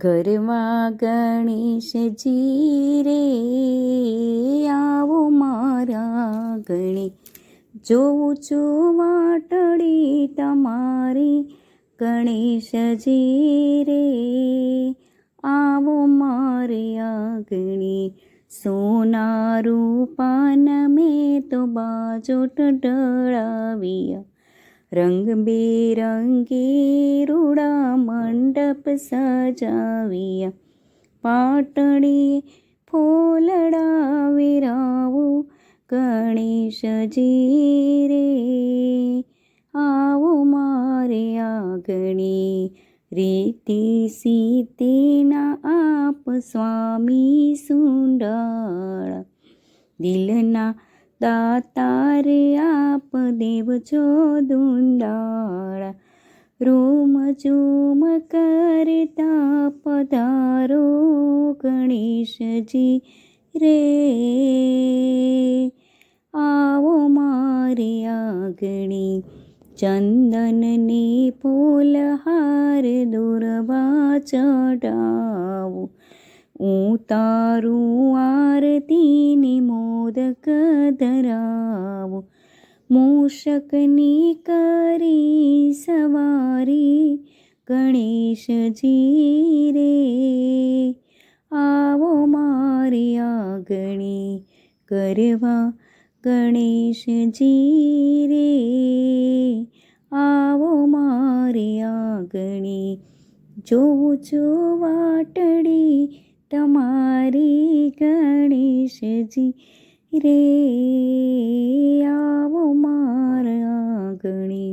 ઘરમાં ગણેશજી રે આવો મારા ગણે, જોઉં છું વાટડી તમારી ગણેશજી રે આવો મારે આંગણે, સોના રૂપાન મેં તો બાજોટ ઢળાવ્યા, રંગબેરંગી રૂડા મંડપ સજાવ્યા, પાટડીએ ફૂલડા વેરાવું ગણેશજી રે આવો મારે આંગણે, રીતિ સીતિના આપ સ્વામી સુંડાળા, દિલના દાતાર આપ દેવ છો દુંડાળા, રૂમ ઝૂમ કરતા પધારો ગણેશજી રે આવો મારે આંગણે, ચંદનને ફૂલહાર દુર્વા ચઢાવું, ઉતારું આરતીને મોદક ધરાવું, મૂષકની કરી સવારી ગણેશજી રે આવો મારે આંગણે, કરવા ગણેશજી રે આવો મારે આંગણે, જોઉં છું વાટડી તમારી ગણેશજી રે આવો મારા આંગણે.